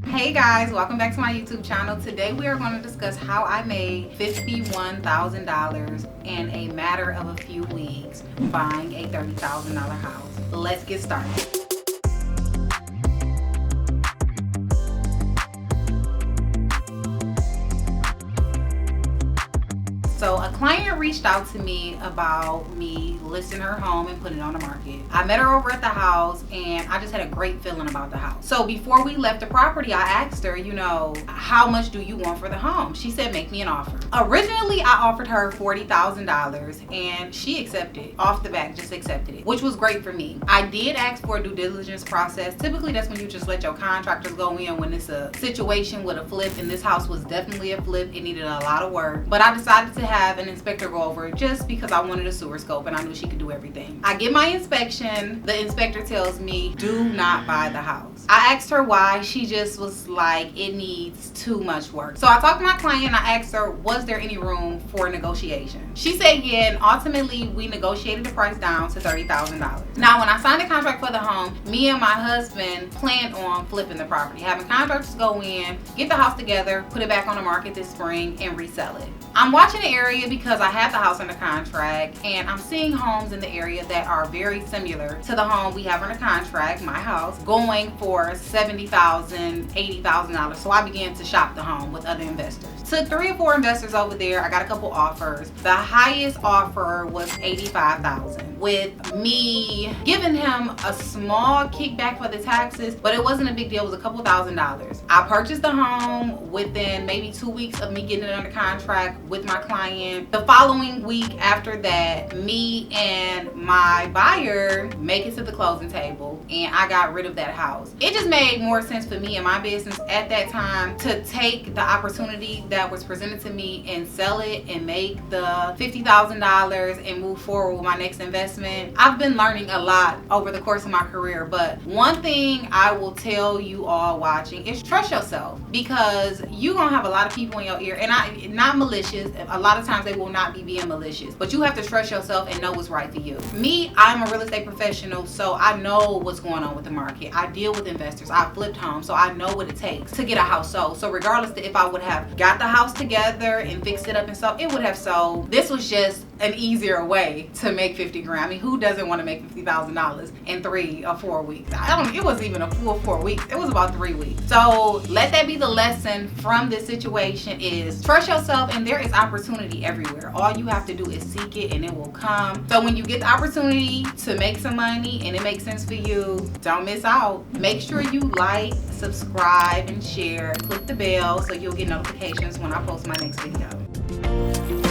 Hey guys, welcome back to my YouTube channel. Today we are going to discuss how I made $51,000 in a matter of a few weeks buying a $30,000 house. Let's get started. So a client reached out to me about me listing her home and putting it on the market. I met her over at the house and I just had a great feeling about the house. So before we left the property, I asked her, how much do you want for the home? She said, make me an offer. Originally, I offered her $40,000 and she accepted. Off the bat, just accepted it, which was great for me. I did ask for a due diligence process. Typically, that's when you just let your contractors go in when it's a situation with a flip, and this house was definitely a flip. It needed a lot of work, but I decided to have an inspector go over it just because I wanted a sewer scope and I knew she could do everything. I get my inspection. The inspector tells me, do not buy the house. I asked her why. She just was like, it needs too much work. So I talked to my client and I asked her, was there any room for negotiation? She said yeah, and ultimately we negotiated the price down to $30,000. Now when I signed the contract for the home, me and my husband planned on flipping the property, having contractors go in, get the house together, put it back on the market this spring and resell it. I'm watching the area because I have the house under contract and I'm seeing homes in the area that are very similar to the home we have under contract, my house, going for $70,000, $80,000. So I began to shop the home with other investors. Took 3 or 4 investors over there. I got a couple offers. The highest offer was $85,000, with me giving him a small kickback for the taxes, but it wasn't a big deal. It was a couple $1,000s. I purchased the home within maybe 2 weeks of me getting it under contract with my client. The following week after that, me and my buyer make it to the closing table and I got rid of that house. It just made more sense for me and my business at that time to take the opportunity that was presented to me and sell it and make the $50,000 and move forward with my next investment. I've been learning a lot over the course of my career, but one thing I will tell you all watching is trust yourself, because you're gonna have a lot of people in your ear, and not malicious. A lot of times they will not be being malicious, but you have to trust yourself and know what's right for you. Me, I'm a real estate professional, so I know what's going on with the market. I deal with investors. I flipped homes, so I know what it takes to get a house sold. So regardless of if I would have got the house together and fixed it up and sold, it would have sold. This was just an easier way to make 50 grand. I mean, who doesn't want to make $50,000 in 3 or 4 weeks? It wasn't even a full 4 weeks. It was about 3 weeks. So let that be the lesson from this situation, is trust yourself, and there is opportunity everywhere. All you have to do is seek it and it will come. So when you get the opportunity to make some money and it makes sense for you, don't miss out. Make sure you like, subscribe, and share. Click the bell so you'll get notifications when I post my next video.